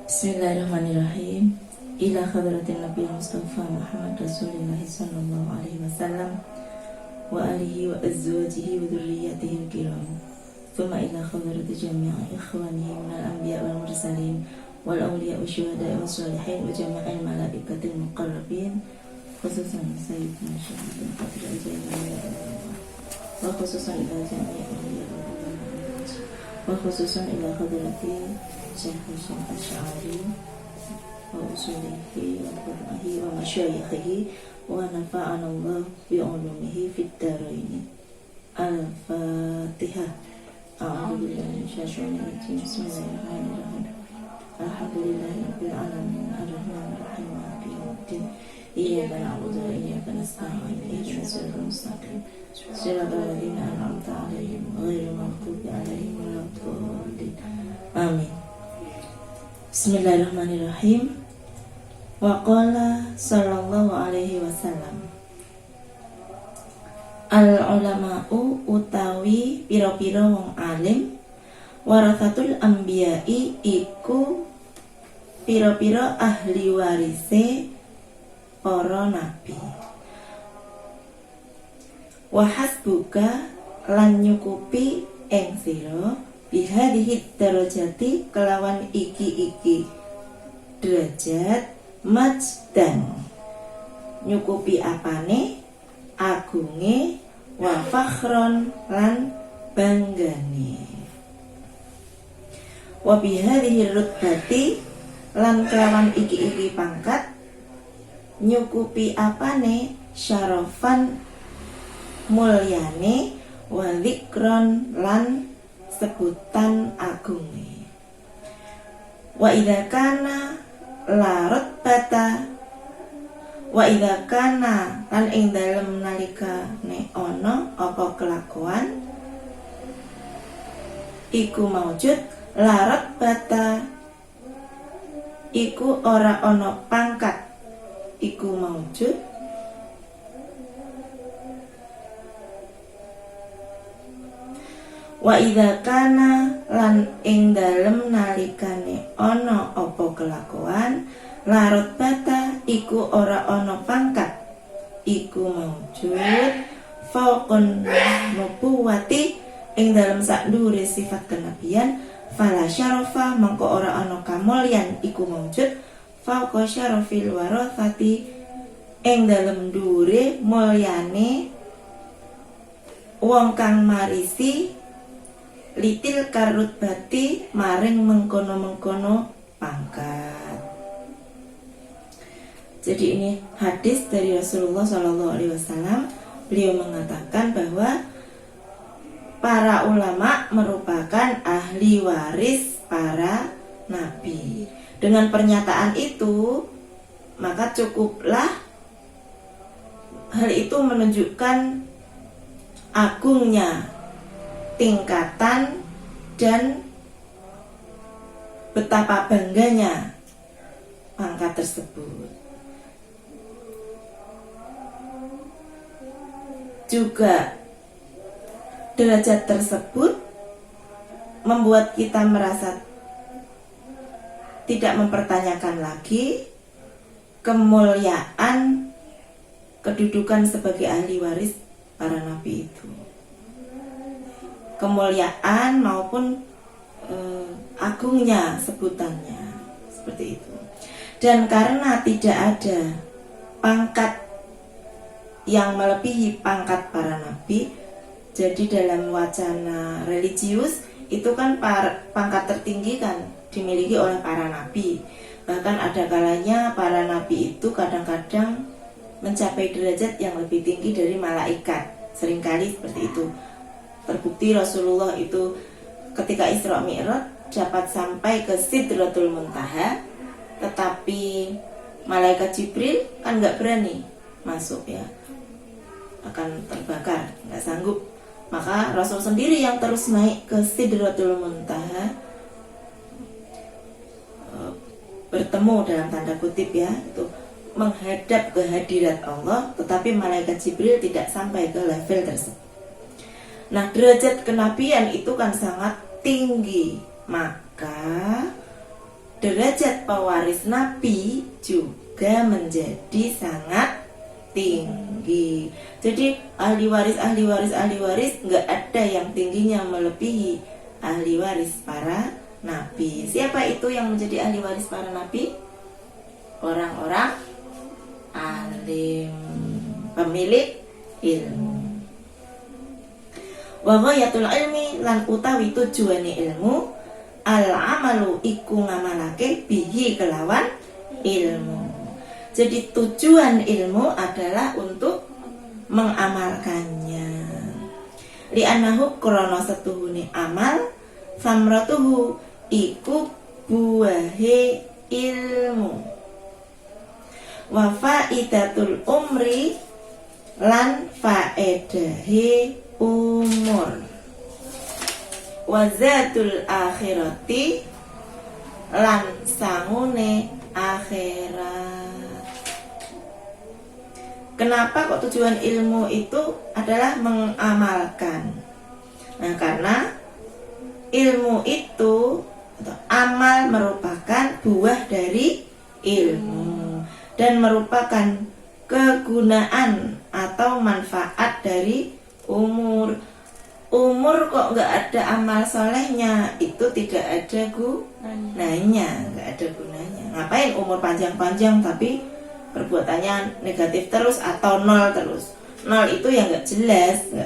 Bismillahirrahmanirrahim. Ila hadratin Nabi Mustafa Muhammad Rasulullah sallallahu alaihi wasallam wa alihi wa azwajihi wa dhurriyyatihi al-kiram. Thumma ila hadrati jami'i ikhwanihi minal anbiya wal mursalin wal awliya wa syuhada wa sholihin wa jami'il malaikatil muqarrabin, khususan sayyidina Syaikhul Qadir al-Jailani wa khususan ila jami'i awliya wa khususan ila hadrati Syekh Hasyim Asy'ari wa usulihi wa qur'ahi wa masyayikhihi wa nafa'ana Allah bi ulumihi fid dharain. Al-Fatihah. A'udzu billahi minasyaitonir rajim. Bismillahirrahmanirrahim. Alhamdulillahirabbil alamin arrahmanir rahim maliki yaumiddin. Iyyaka na'budu wa iyyaka nasta'in. Ihdinas siratal mustaqim. Shiratal ladzina an'amta 'alaihim ghairil maghdubi 'alaihim waladdallin. Amin. Bismillahirrahmanirrahim. Wa qala sallallahu alaihi wasallam, al ulama'u utawi pira-pira wong alim, warathatul anbiya'i iku pira-pira ahli warise para nabi. Wa hasbuka lan nyukupi ing sira bihadhihi darajati kelawan iki derajat majdan, nyukupi apane agunge, wa fakhron lan banggane, wa bihadhihi rutbati lan kelawan iki pangkat nyukupi apane syarafan mulyane, wa dzikron lan sebutan agunge. Wa idza kana la rutbata, wa idza kana lan ing dalem nalikane ana apa kelakuan iku maujud, la rutbata iku ora ana pangkat iku maujud, wa idza kana lan ing dalem nalikane ana apa kelakuan, la rutbata iku ora ana pangkat iku maujud, fauqun nubuwati ing dalem sakdure sifat kenabian, fala syarafa mangko ora ana kamulyan iku maujud, fauqa syarafil warathati ing dalem dhuwure mulyane wong kang marisi litil karutbati maring mengkono-mengkono pangkat. Jadi ini hadis dari Rasulullah SAW. Beliau mengatakan bahwa para ulama merupakan ahli waris para nabi. Dengan pernyataan itu, maka cukuplah hal itu menunjukkan agungnya tingkatan dan betapa bangganya pangkat tersebut. Juga derajat tersebut membuat kita merasa tidak mempertanyakan lagi kemuliaan kedudukan sebagai ahli waris para nabi itu. Kemuliaan maupun agungnya sebutannya seperti itu. Dan karena tidak ada pangkat yang melebihi pangkat para nabi, jadi dalam wacana religius itu kan pangkat tertinggi kan dimiliki oleh para nabi. Bahkan ada kalanya para nabi itu kadang-kadang mencapai derajat yang lebih tinggi dari malaikat, seringkali seperti itu. Terbukti Rasulullah itu ketika Isra Mi'raj dapat sampai ke Sidratul Muntaha, tetapi malaikat Jibril kan nggak berani masuk ya, akan terbakar, nggak sanggup. Maka Rasul sendiri yang terus naik ke Sidratul Muntaha, bertemu dalam tanda kutip ya, itu menghadap ke hadirat Allah, tetapi malaikat Jibril tidak sampai ke level tersebut. Nah, derajat kenabian itu kan sangat tinggi, maka derajat pewaris Nabi juga menjadi sangat tinggi. Jadi ahli waris nggak ada yang tingginya melebihi ahli waris para nabi. Siapa itu yang menjadi ahli waris para nabi? Orang-orang alim, pemilik ilmu. Wa ghayatul ilmi lan utawi tujuane ilmu al-amalu iku ngamalake bihi kelawan ilmu. Jadi tujuan ilmu adalah untuk mengamalkannya. Li'annahu krana setuhune amal samratuhu iku buahe ilmu. Wa faidatul umri lan faedahe umur. Wa zatul akhirati lan sangune akhirat. Kenapa kok tujuan ilmu itu adalah mengamalkan? Nah, karena ilmu itu atau amal merupakan buah dari ilmu dan merupakan kegunaan atau manfaat dari umur. Umur kok nggak ada amal solehnya, itu tidak ada gunanya, nggak ada gunanya. Ngapain umur panjang-panjang tapi perbuatannya negatif terus atau nol terus? Nol itu ya nggak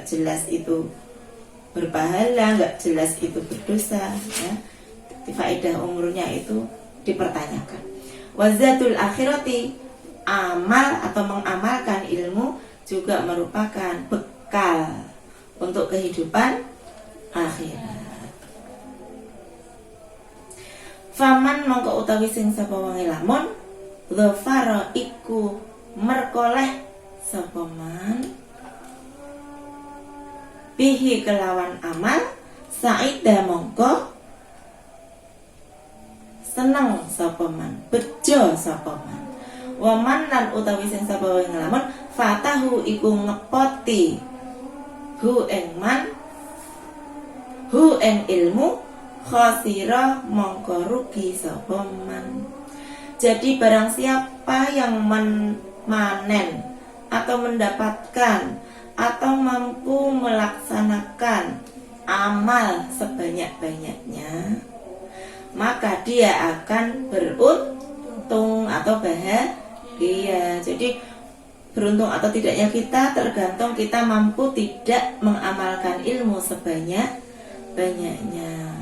jelas itu berpahala, nggak jelas itu berdosa. Ya. Faedah umurnya itu dipertanyakan. Wazatul akhirati, amal atau mengamalkan ilmu juga merupakan bekal untuk kehidupan akhirat. Faman mongko utawi sing sapa wong lamun dhafara iku merkoleh sapa man bihi kelawan amal saida mongko seneng sapa man, bejo sapa man. Waman lan utawi sing sapa wong lamun fatahu iku ngepoti hu ing man hu ing ilmu khasira mongko rugi sapa man. Jadi barang siapa yang memanen atau mendapatkan atau mampu melaksanakan amal sebanyak-banyaknya, maka dia akan beruntung atau bahagia. Jadi beruntung atau tidaknya kita tergantung kita mampu tidak mengamalkan ilmu sebanyak-banyaknya.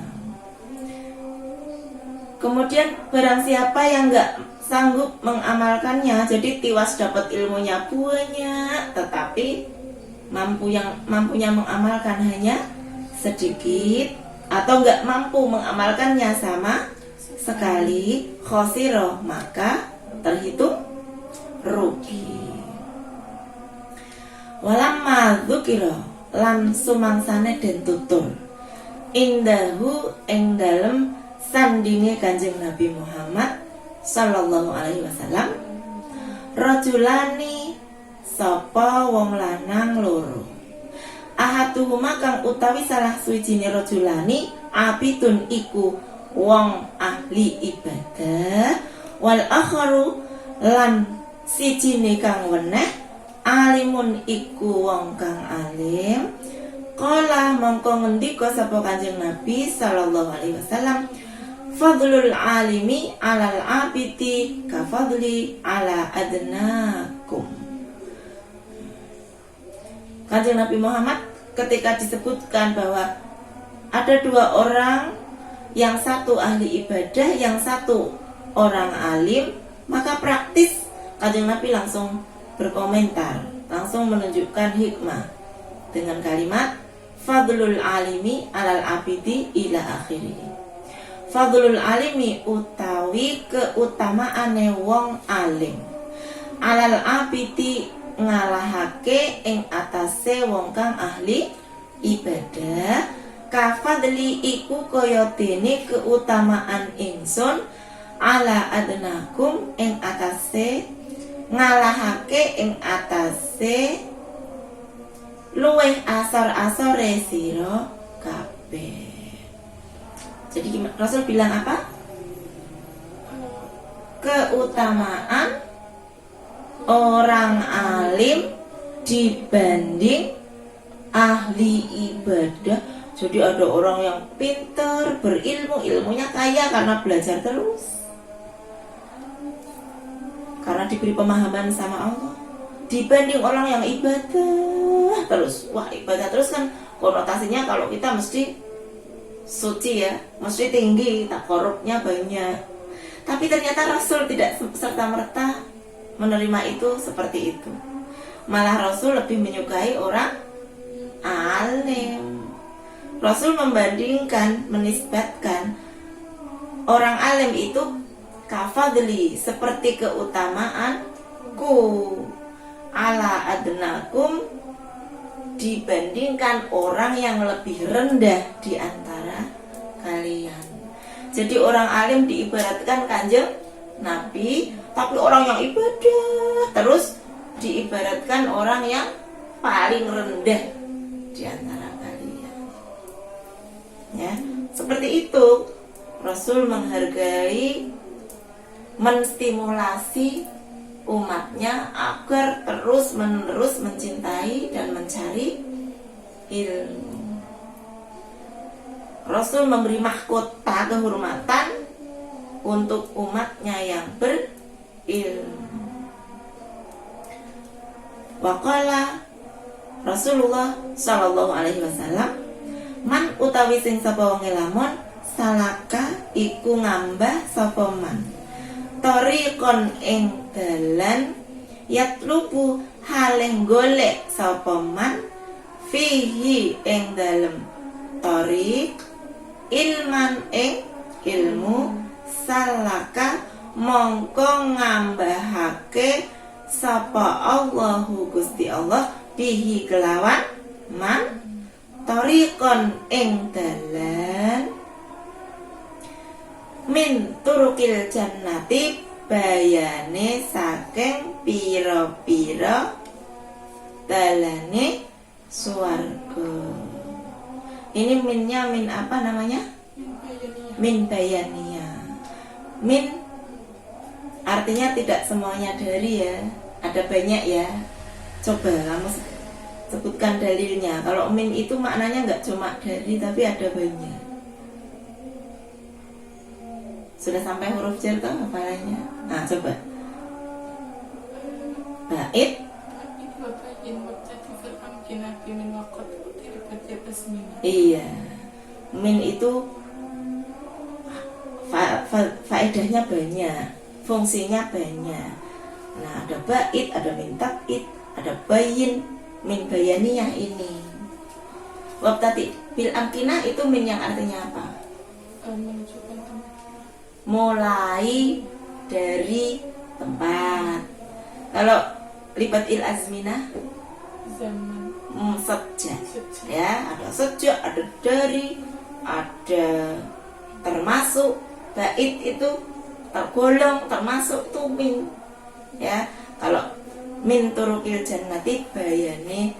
Kemudian barang siapa yang nggak sanggup mengamalkannya, jadi tiwas dapat ilmunya banyak, tetapi mampunya mengamalkan hanya sedikit atau nggak mampu mengamalkannya sama sekali, khosiro, maka terhitung rugi. Walamma dzukira lan sumangsane den tutur indahu ing dalem sandinge Kanjeng Nabi Muhammad sallallahu alaihi wasallam rajulani sapa wong lanang loro. Ahaduhuma kang utawi salah suwijine rajulani abidun iku wong ahli ibadah, wal akharu lan sijine kang weneh alimun iku wong kang alim. Qala mongko ngendika sapa Kanjeng Nabi sallallahu alaihi wasallam, fadlul alimi alal abidi ka fadli ala adnakum. Kanjeng Nabi Muhammad ketika disebutkan bahwa ada dua orang, yang satu ahli ibadah, yang satu orang alim, maka praktis Kanjeng Nabi langsung berkomentar, langsung menunjukkan hikmah dengan kalimat fadlul alimi alal abidi ila akhirih. Fadlul alimi utawi keutamaane wong alim, alal abidi ngalahake ing atase wong kang ahli ibadah, kafadli iku kaya dene keutamaan ingsun ala adnakum ing atase ngalahake ing atase luweh asor-asore sira kabeh. Jadi Rasul bilang apa? keutamaan orang alim dibanding ahli ibadah. Jadi ada orang yang pintar, berilmu, ilmunya kaya karena belajar terus, karena diberi pemahaman sama Allah, dibanding orang yang ibadah terus. Wah, ibadah terus kan konotasinya kalau kita mesti suci ya, mesti tinggi, takorubnya banyak. Tapi ternyata Rasul tidak serta-merta menerima itu seperti itu. Malah Rasul lebih menyukai orang alim. Rasul membandingkan, menisbatkan orang alim itu kafadli, seperti keutamaanku, ala adnakum, dibandingkan orang yang lebih rendah di antara kalian. Jadi orang alim diibaratkan Kanjeng Nabi, tapi orang yang ibadah terus diibaratkan orang yang paling rendah di antara kalian. Ya, seperti itu Rasul menghargai, menstimulasi umatnya agar terus-menerus mencintai dan mencari ilmu. Rasul memberi mahkota kehormatan untuk umatnya yang berilmu. Waqala Rasulullah sallallahu alaihi wasallam, man utawi sing sapa wong lamun salaka iku ngambah sapa man tariqon ing dalan yatlubu haleng golek sapa man fihi ing dalem tariq ilman ing ilmu salaka mongko ngambahake sapa Allahu Gusti Allah bihi kelawan man tariqon ing dalan min turukil jannati bayane saking pira-pira dalane swarga. Ini minnya min apa namanya? Min bayaniyah. Min artinya tidak semuanya dari ya, ada banyak ya. Coba kamu sebutkan dalilnya. Kalau min itu maknanya nggak cuma dari, tapi ada banyak. Sudah sampai huruf jar tuh hafalannya? Nah, coba. Bait. Iya. Min itu faedahnya banyak, fungsinya banyak. Nah, ada bait, ada min tabid, ada bayin, min bayaniyah ini. Wabtati bil amkinah itu min yang artinya apa? Menunjukkan tempat. Mulai dari tempat. Kalau libat il azminah Zaman. Sejak ya, ada sejak, ada dari, ada termasuk. Bait itu tergolong, termasuk itu min ya. Kalau min turukil jannati bayane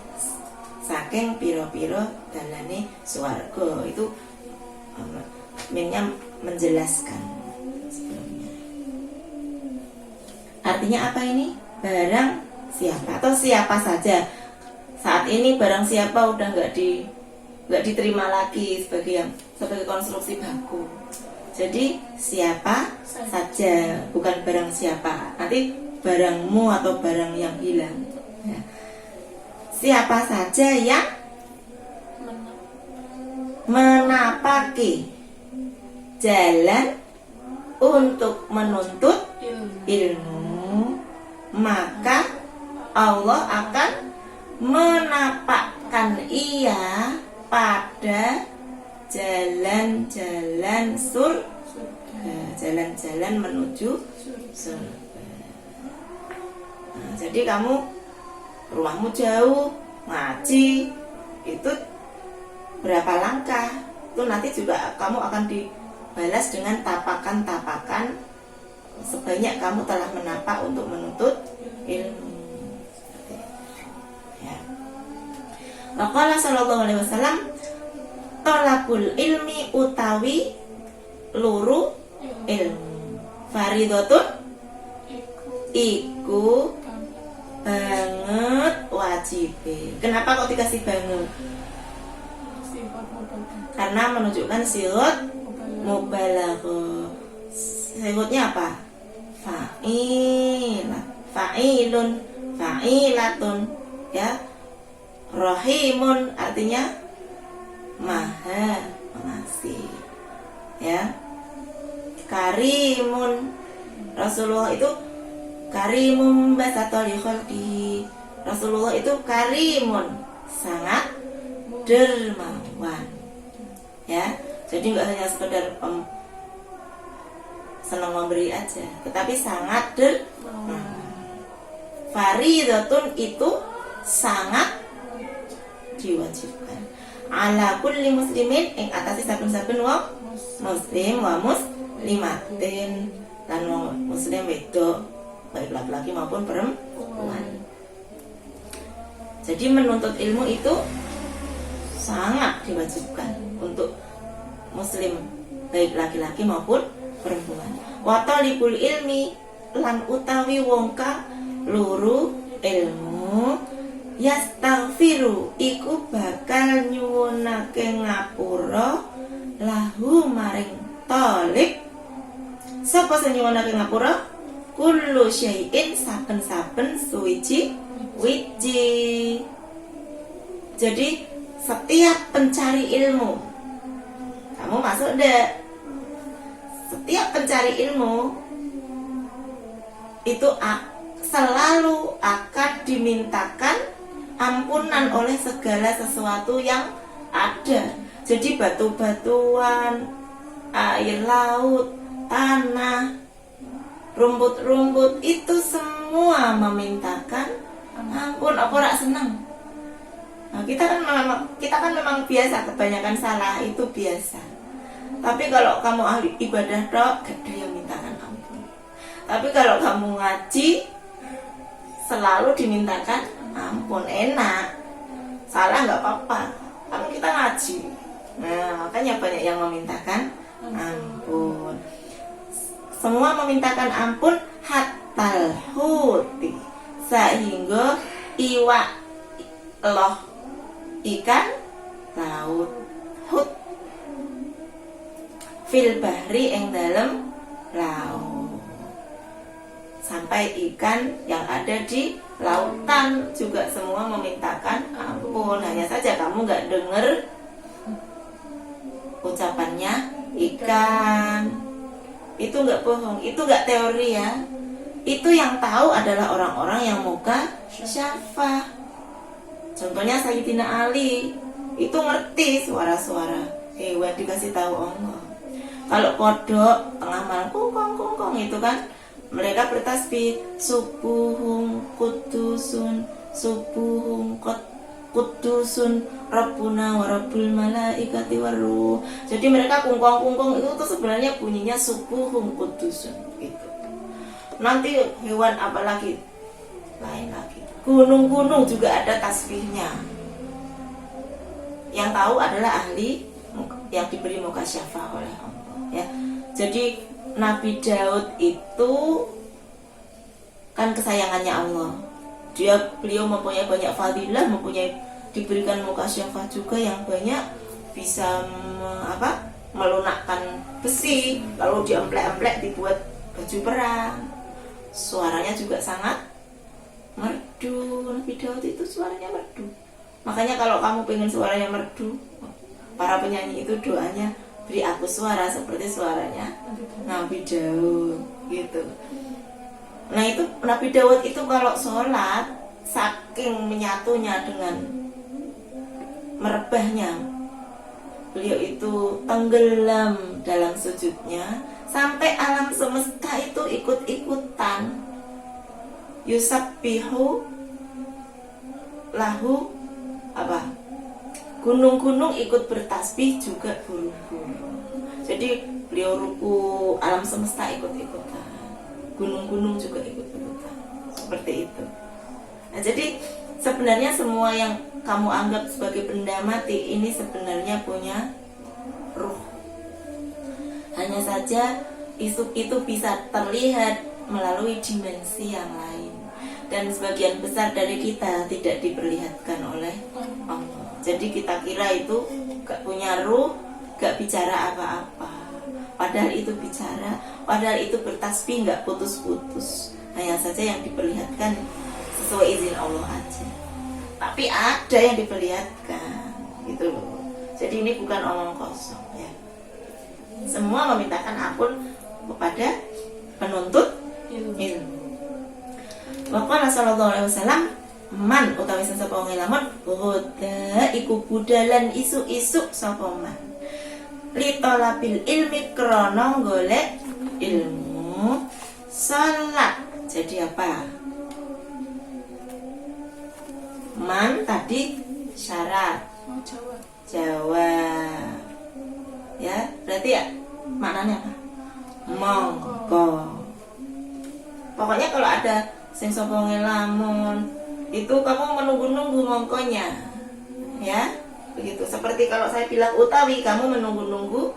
saking piro-piro dalane swarga, itu minnya menjelaskan sebelumnya. Artinya apa ini? Barang siapa atau siapa saja. Saat ini barang siapa udah nggak diterima lagi sebagai konstruksi baku. Jadi siapa saja, bukan barang siapa. Nanti barangmu atau barang yang hilang. Ya. Siapa saja yang menapaki jalan untuk menuntut ilmu, maka Allah akan menapakkan ia pada jalan-jalan surga, jalan-jalan menuju surga. Nah, jadi kamu rumahmu jauh, ngaji itu berapa langkah, itu nanti juga kamu akan dibalas dengan tapakan-tapakan sebanyak kamu telah menapak untuk menuntut ilmu. Maqala sallallahu alaihi wasallam, thalabul ilmi utawi luru ilmu, faridatun iku kami banget wajib. Kenapa kok dikasih banget? sifat mubarak Karena menunjukkan sigot mubarak mubalaghah. Sigotnya apa? Fa'ilah, fa'ilun, fa'ilatun, ya. Rahimun artinya maha pengasih, ya. Karimun, Rasulullah itu karimun basatoli khalqihi. Rasulullah itu karimun, sangat dermawan, ya. Jadi nggak hanya sekedar senang memberi aja, tetapi sangat dermawan. Faridatun itu sangat diwajibkan. Ala kulli muslimin ing atase saben-saben wong muslim wa muslimatin, lan wong muslim wedok baik laki-laki maupun perempuan. Jadi menuntut ilmu itu sangat diwajibkan untuk muslim baik laki-laki maupun perempuan. Wa talibul ilmi lan utawi wong kang luru ilmu yastaghfiru iku bakal nyuwunake ngapura lahu maring talib. Sapa sing nyuwunake ngapura? Kullu syai'in saben-saben suwiji wiji. Jadi setiap pencari ilmu, kamu masuk deh. Setiap pencari ilmu itu selalu akan dimintakan ampunan oleh segala sesuatu yang ada. Jadi batu-batuan, air laut, tanah, rumput-rumput itu semua memintakan ampun. Apa rak senang? Nah, kita kan memang biasa, kebanyakan salah itu biasa. Tapi kalau kamu ahli ibadah tok, gak ada yang mintakan ampun. Tapi kalau kamu ngaji, selalu dimintakan ampun. Enak, salah nggak apa-apa, kan kita ngaji. Nah, makanya banyak yang memintakan ampun. Semua memintakan ampun hatal huti, sehingga iwak loh ikan laut hut fil bahri ing dalem laut, sampai ikan yang ada di lautan juga semua memintakan ampun. Hanya saja kamu nggak dengar ucapannya ikan. Itu nggak bohong, itu nggak teori ya. Itu yang tahu adalah orang-orang yang muka syafah. Contohnya Sayyidina Ali, itu ngerti suara-suara hewan dikasih tahu Allah. Kalau kodok tengah malam kongkong itu kan mereka bertasbih subuhum kudusun, subuhum kudusun Rabbuna wa Rabbul malaikati waruh. Jadi mereka kungkong itu tuh sebenarnya bunyinya subuhum kudusun gitu. Nanti hewan apa lagi? Lain lagi. Gunung-gunung juga ada tasbihnya. Yang tahu adalah ahli yang diberi mukasyafah oleh Allah. Ya, jadi Nabi Daud itu kan kesayangannya Allah. Beliau mempunyai banyak fadilah, diberikan mukasyafah juga yang banyak, bisa melunakkan besi, lalu diemplek-emplek dibuat baju perang. Suaranya juga sangat merdu. Nabi Daud itu suaranya merdu. Makanya kalau kamu pengen suaranya merdu, para penyanyi itu doanya, beri aku suara seperti suaranya Nabi Daud gitu. Nah itu Nabi Daud itu kalau sholat, saking menyatunya dengan merebahnya, beliau itu tenggelam dalam sujudnya, sampai alam semesta itu ikut-ikutan yusabbihu lahu gunung-gunung ikut bertasbih juga burung-burung. Jadi beliau ruku, alam semesta ikut-ikutan, gunung-gunung juga ikut-ikutan, seperti itu. Nah, jadi sebenarnya semua yang kamu anggap sebagai benda mati ini sebenarnya punya ruh. Hanya saja itu bisa terlihat melalui dimensi yang lain, dan sebagian besar dari kita tidak diperlihatkan oleh Allah. Jadi kita kira itu gak punya ruh, gak bicara apa-apa, padahal itu bicara, padahal itu bertasbih gak putus-putus. Hanya saja yang diperlihatkan sesuai izin Allah aja, tapi ada yang diperlihatkan gitu loh. Jadi ini bukan omong kosong ya. Semua memintakan ampun kepada penuntut ilmu. Waqala sallallahu alaihi wasallam, man utawi sapa wong lamun huda iku budalan isu-isu sapa man litolabil ilmi krana golek ilmu. Salat jadi apa? Man tadi syarat, jawab ya, berarti ya maknanya apa? Mongko. Pokoknya kalau ada sing sapa ngelamun itu kamu menunggu-nunggu mongkonya ya, begitu. Seperti kalau saya bilang utawi, kamu menunggu-nunggu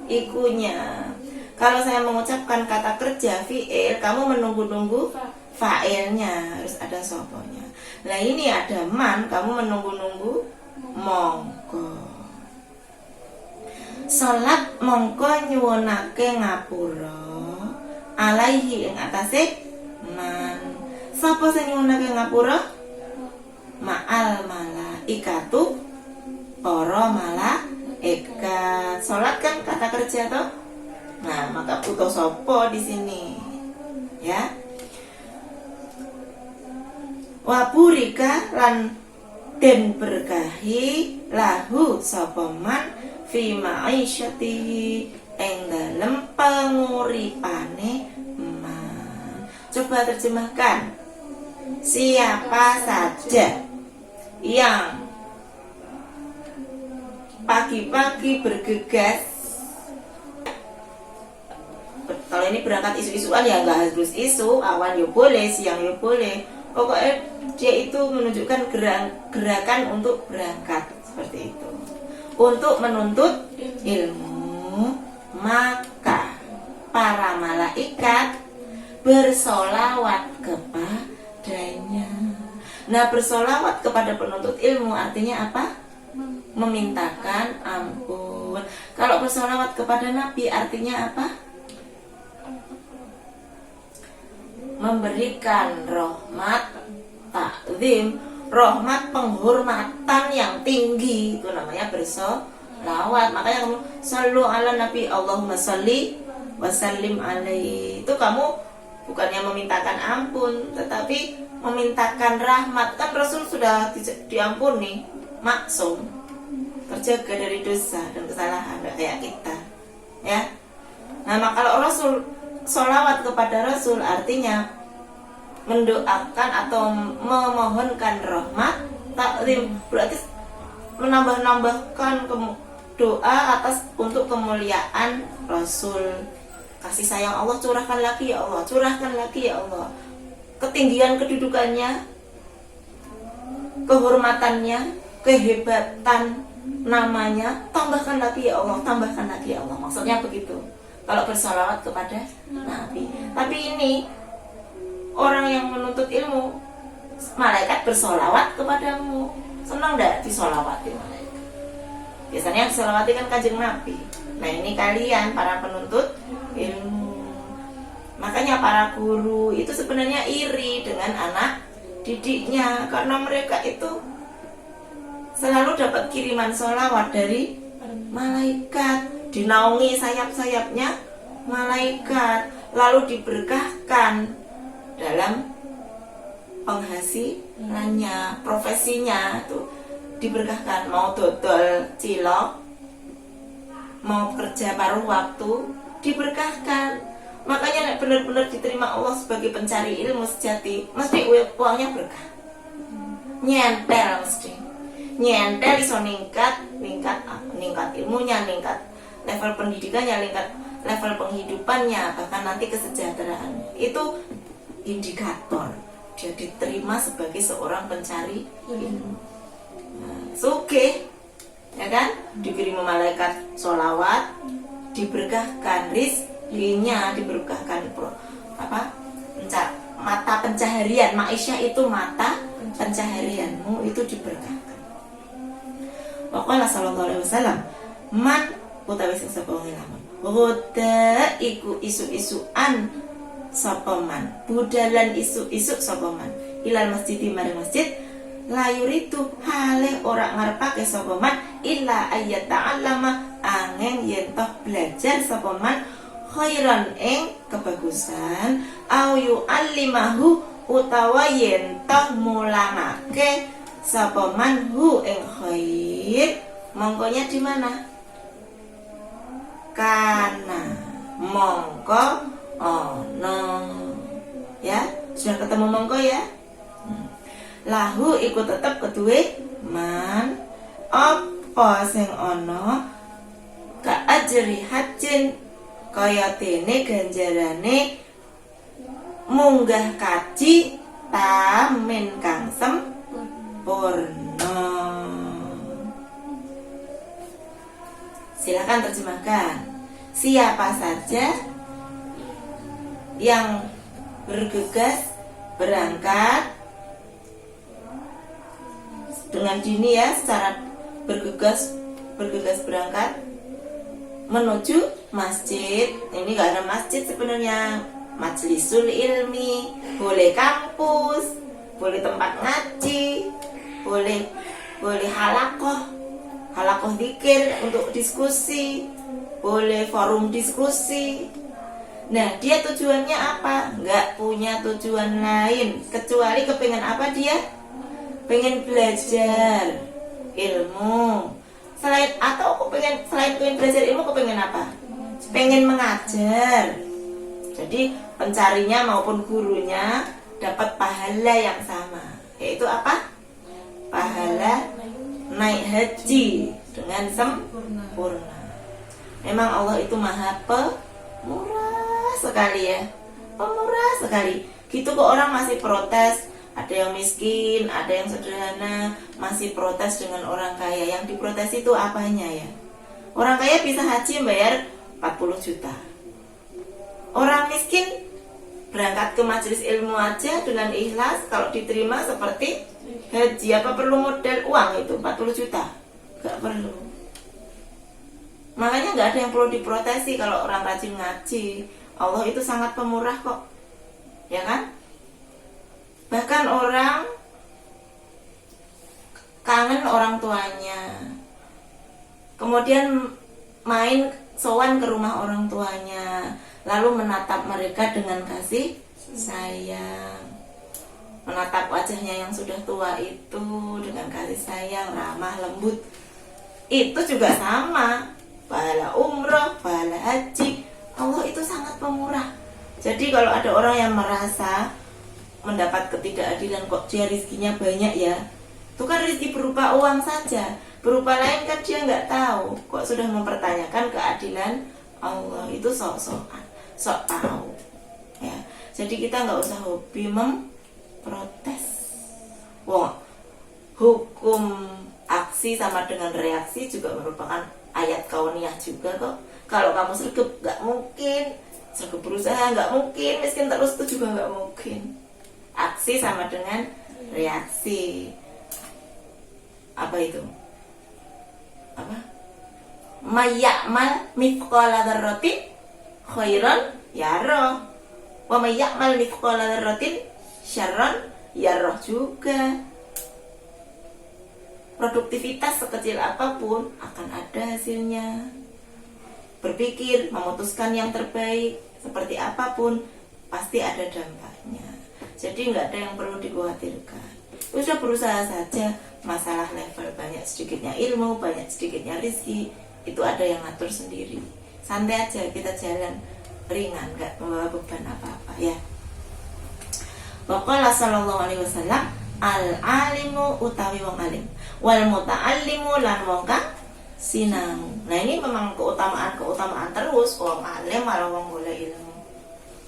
ikunya. Kalau saya mengucapkan kata kerja fi'il, kamu menunggu-nunggu fa'ilnya, harus ada soponya. Nah ini ada man, kamu menunggu-nunggu mongko. Salat mongko nyuwunake ngapura alaihi ing atase man. Sapa sing nyuwunake ngapura? Ma'al malaikatu, para malaikat. Salat kan kata kerja toh. Nah, maka butuh sapa di sini? Ya. Wa burika lan den berkahi lahu sapa man fi ma'isyatihi ing dalem penguripane man. Coba terjemahkan. Siapa saja yang pagi-pagi bergegas, kalau ini berangkat isu-isuan ya nggak harus isu, awan ya boleh, siang ya boleh, pokoknya dia itu menunjukkan gerakan untuk berangkat seperti itu, untuk menuntut ilmu. Maka para malaikat bersolawat kepadanya. Nah, bersolawat kepada penuntut ilmu artinya apa? Memintakan ampun. Kalau bersolawat kepada Nabi artinya apa? Memberikan rahmat, takzim, rahmat, penghormatan yang tinggi, itu namanya bersolawat. Makanya kamu shallu ala nabi, Allahumma shalli wa sallim alaihi. Itu kamu bukannya memintakan ampun, tetapi memintakan rahmat. Kan Rasul sudah diampuni, maksum, terjaga dari dosa dan kesalahan, tidak kayak kita ya. Nah, maka kalau Rasul sholawat kepada Rasul artinya mendoakan atau memohonkan rahmat, taklim, berarti menambah-nambahkan doa atas untuk kemuliaan Rasul. Kasih sayang Allah curahkan lagi ya Allah, curahkan lagi ya Allah. Ketinggian kedudukannya, kehormatannya, kehebatan namanya, tambahkan lagi ya Allah, tambahkan lagi ya Allah. Maksudnya begitu kalau bersolawat kepada Nabi. Tapi ini orang yang menuntut ilmu, malaikat bersolawat kepadamu. Senang gak disolawati malaikat? Biasanya yang disolawati kan kanjeng Nabi. Nah ini kalian para penuntut ilmu. Makanya para guru itu sebenarnya iri dengan anak didiknya, karena mereka itu selalu dapat kiriman sholawat dari malaikat, dinaungi sayap-sayapnya malaikat, lalu diberkahkan dalam penghasilannya, profesinya tuh diberkahkan. Mau dodol cilok, mau kerja paruh waktu, diberkahkan. Makanya benar-benar diterima Allah sebagai pencari ilmu sejati, mesti uangnya berkah. Nyentel mesti. Nyentel iso ningkat ilmunya, ningkat level pendidikannya, ningkat level penghidupannya, bahkan nanti kesejahteraannya. Itu indikator dia diterima sebagai seorang pencari ilmu. Nah, suke, ya kan? Diberi malaikat sholawat, diberkahkan rizkinya, diberkahkan pencaharian. Maisha itu mata pencaharianmu itu diberkahkan. Waqala sallallahu alaihi wasallam, man utawi sing sapa wong lamun Roda iku isu-isuan sapa man, budalan isu-isu sapa man ilal masjid mari masjid, layuritu hale ora ngarepake sapa man illa ayat ta'allama angin yen toh belajar sapa man khairan ing kebagusan au yu'allimahu utawa yen toh mulangake sapa man hu ing khair, mongkonya di mana? Kana mongko ono, ya sudah ketemu mongko ya. Lahu iku tetep kedue man apa sing ono ka ajri hajin kaya dene ganjarane munggah kaji tamin kang sempurna. Silakan terjemahkan. Siapa saja yang bergegas berangkat dengan dini ya, secara bergegas berangkat menuju masjid. Ini gak ada masjid sebenarnya, majlisul ilmi, boleh kampus, boleh tempat ngaji, boleh halakoh dzikir untuk diskusi, boleh forum diskusi. Nah, dia tujuannya apa? Nggak punya tujuan lain kecuali kepengen apa dia? Pengen belajar ilmu. Selain pengen belajar ilmu, kepengen apa? Pengen mengajar. Jadi pencarinya maupun gurunya dapat pahala yang sama, yaitu apa? Pahala naik haji dengan sempurna. Memang Allah itu maha pemurah sekali ya, pemurah sekali. Gitu kok orang masih protes. Ada yang miskin, ada yang sederhana, masih protes dengan orang kaya. Yang diprotes itu apanya ya? Orang kaya bisa haji bayar 40 juta. Orang miskin berangkat ke majelis ilmu aja dengan ikhlas, kalau diterima seperti haji. Apa perlu modal uang itu 40 juta? Gak perlu. Makanya gak ada yang perlu diprotesi kalau orang rajin ngaji. Allah itu sangat pemurah kok, ya kan? Bahkan orang kangen orang tuanya, kemudian main sowan ke rumah orang tuanya, lalu menatap mereka dengan kasih sayang, menatap wajahnya yang sudah tua itu dengan kasih sayang, ramah, lembut. Itu juga sama, pahala umroh, pahala haji. Allah itu sangat pemurah. Jadi kalau ada orang yang merasa mendapat ketidakadilan, kok dia rizkinya banyak ya, itu kan rizki berupa uang saja, berupa lain kan dia nggak tahu. Kok sudah mempertanyakan keadilan Allah, itu sok tahu ya. Jadi kita nggak usah hobi memprotes. Wah, hukum aksi sama dengan reaksi juga merupakan ayat kauniyah juga kok. Kalau kamu sergap nggak mungkin, sergap berusaha nggak mungkin, miskin terus itu juga nggak mungkin. Aksi sama dengan reaksi. Apa itu? Apa? Mayakmal mithqala dzarratin khairan yarah, wa mayakmal mithqala dzarratin syarran yarah juga. Produktivitas sekecil apapun akan ada hasilnya. Berpikir, memutuskan yang terbaik seperti apapun pasti ada dampaknya. Jadi nggak ada yang perlu dikhawatirkan. Sudah berusaha saja. Masalah level banyak sedikitnya ilmu, banyak sedikitnya rezeki, itu ada yang ngatur sendiri. Santai aja, kita jalan ringan, nggak membawa beban apa-apa ya. Waqala sallallahu alaihi wasallam, al alimu utawi wong alim, wal muta'allimu lan wong kang sinau. Nah ini memang keutamaan terus, wong alim malah wong golek ilmu.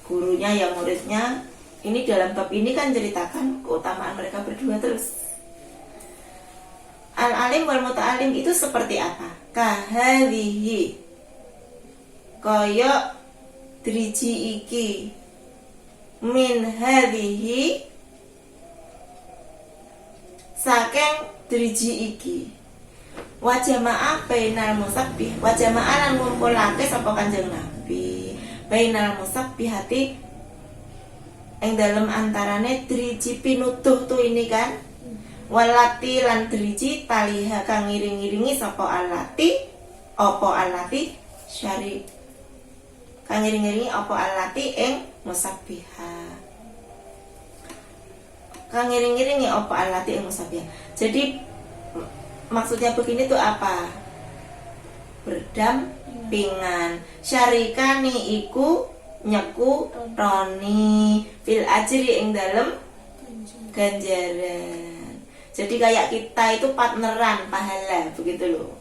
Gurunya ya muridnya. Ini dalam bab ini kan ceritakan keutamaan mereka berdua terus. Al-alim wal muta'alim itu seperti apa? Kahadhihi, kaya driji iki, min hadhihi saking driji iki. Wa jama'a bainal musabbih, wa jama'a lan ngumpulake sapa Kanjeng Nabi bainal musabbihati ing dalem antarane driji pinutuh tuh ini kan, walati lan driji taliha kang ngiring-ngiringi sapa alati apa alati syari kang ngiring-ngiringi apa alati ing musabbiha kang ngiring-ngiringi apa alati ing musabbiha. Jadi maksudnya begini tuh apa? Berdampingan. Syarikani iku nyeku roni fil ajri ing dalem ganjaran. Jadi kayak kita itu partneran pahala begitu loh.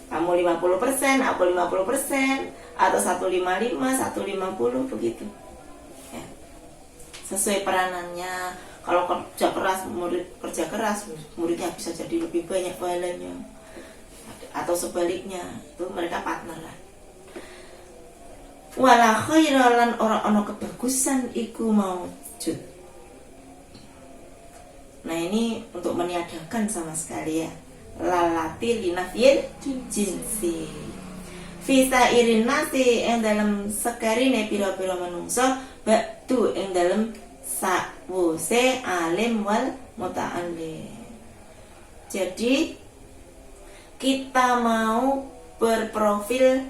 Kamu 50%, aku 50%, atau 155, 150 begitu. Ya. Sesuai peranannya. Kalau kerja keras, muridnya bisa jadi lebih banyak pahalanya. Atau sebaliknya, itu mereka partneran. Wala khairalan ora ana kebagusan iku maujud. Nah ini untuk meniadakan sama sekali ya. Lalati linafil jinsi. Visa irin nasi yang dalam sekarine pira-pira manungsa batu yang dalam sakwuse alim wal muta'allim. Jadi kita mau berprofil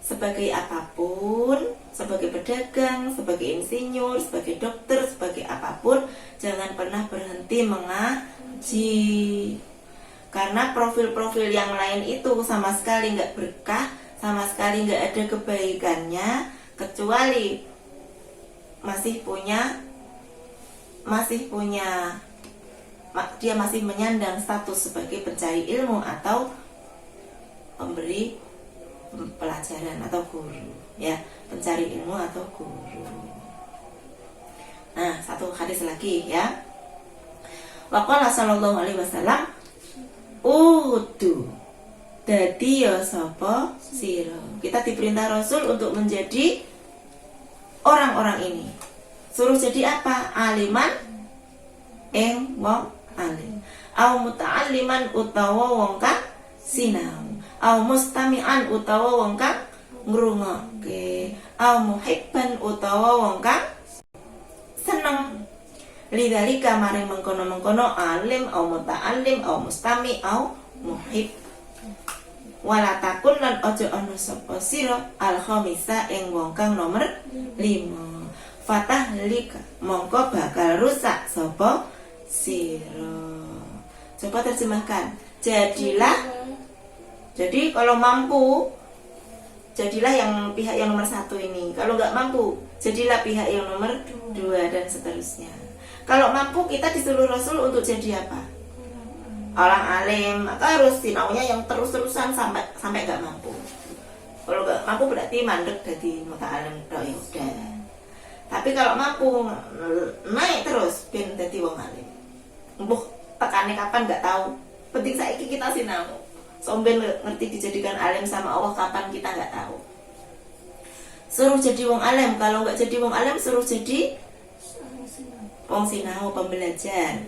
sebagai apapun, sebagai pedagang, sebagai insinyur, sebagai dokter, sebagai apapun, jangan pernah berhenti mengaji. Karena profil-profil yang lain itu sama sekali nggak berkah, sama sekali nggak ada kebaikannya, kecuali dia masih menyandang status sebagai pencari ilmu atau pemberi pelajaran atau guru, ya, pencari ilmu atau guru. Nah, satu hadis lagi ya. Waqala sallallahu alaihi wasallam, udu dadi ya sapa sira. Kita diperintah Rasul untuk menjadi orang-orang ini. Suruh jadi apa? Aliman ing wong alim, au muta'alliman utawa wong kang sinau, au mustami'an utawa wong kang ngrungokke, au muhibban utawa wong kang seneng. Lidzalika maring mengkono-mengkono alim au muta'allim au mustami au muhib. Wala takun lan ojo ana sapa sira al khamisa ing wong kang nomor 5. Fatah lika mongko bakal rusak sapa sira. Coba terjemahkan. Jadi kalau mampu, jadilah yang pihak yang nomor 1 ini. Kalau nggak mampu, jadilah pihak yang nomor 2 dan seterusnya. Kalau mampu, kita disuruh Rasul untuk jadi apa? Orang alim, maka harus sinaunya yang terus-terusan sampai nggak mampu. Kalau nggak mampu berarti mandek jadi muta'alim tok ya udah. Tapi kalau mampu naik terus ben dadi wong alim. Mbuh tekane kapan nggak tahu. Penting saiki kita sinau. Somben ngerti dijadikan alim sama Allah kapan kita nggak tahu. Suruh jadi wong alim, kalau nggak jadi wong alim suruh jadi wong sinau, pembelajar.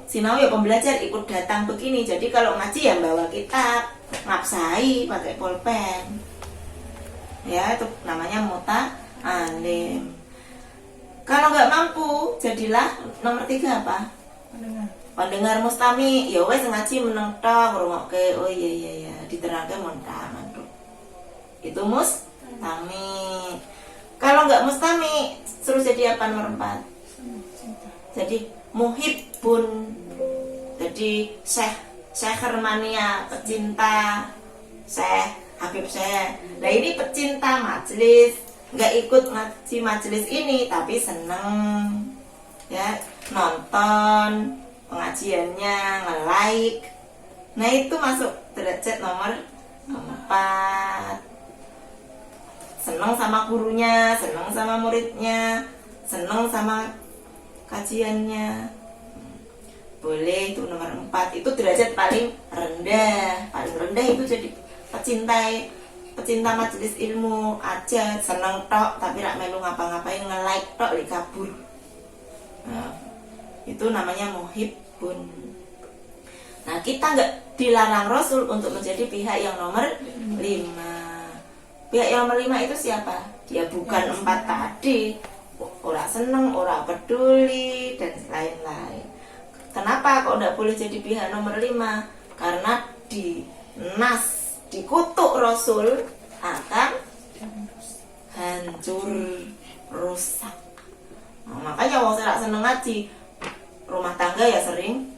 Sinau ya pembelajar, ikut datang begini. Jadi kalau ngaji ya bawa kitab, ngapsai pakai pulpen. Ya itu namanya muta'alim. Kalau nggak mampu, jadilah nomor 3 apa? Pendengar mustami. Ya wes ngaji meneng tok ngrungokke. Oh iya diterangke mantuk. Itu mustami. Kalau nggak mustami, suruh jadi apa nomor 4? Jadi muhibbun. Jadi Syekh Hermania, pecinta Syekh Habib Syekh. Nah ini pecinta majelis, nggak ikut ngaji majelis ini tapi seneng ya nonton pengajiannya, nge-like. Nah itu masuk derajat nomor 4. Seneng sama gurunya, seneng sama muridnya, seneng sama kajiannya. Boleh, itu nomor 4. Itu derajat paling rendah. Paling rendah itu jadi pecinta majelis ilmu aja, seneng tok tapi rak melu ngapa-ngapain, nge-like tok li kabur. Nah, itu namanya muhibbun. Nah, kita nggak dilarang Rasul untuk menjadi pihak yang nomor 5. Pihak yang nomor 5 itu siapa? Dia bukan 4 tadi, ora seneng, ora peduli dan lain-lain. Kenapa kok nggak boleh jadi pihak nomor 5? Karena di nas dikutuk Rasul akan hancur, rusak. Nah, makanya wong ora seneng ngaji, rumah tangga ya sering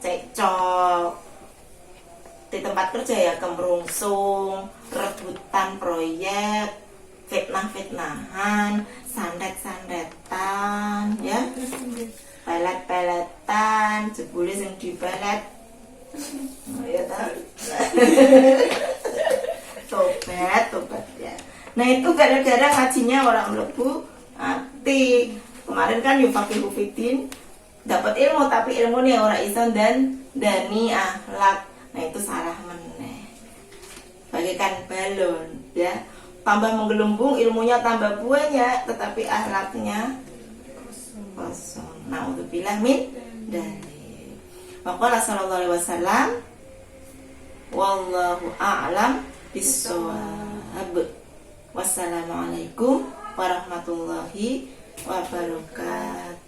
cekcok, di tempat kerja ya kemerungsung, rebutan proyek, fitnah-fitnahan, sandet-sandetan, ya, pelet-peletan, jebule sing dipelet. Ya tahu. Tobat ya. Nah itu gara-gara ngajinya orang mlebu hati. Kemarin kan Yufaqihu Fiddin dapat ilmu tapi ilmunya orang Islam dan dani akhlak. Nah itu salah meneh. Bagaikan balon ya. Tambah menggelembung, ilmunya tambah banyak tetapi akhlaknya kosong. Nauzubillah min dzalik. Maqala sallallahu alaihi wasallam wallahu a'lam bissawab. Wassalamualaikum warahmatullahi wabarakatuh.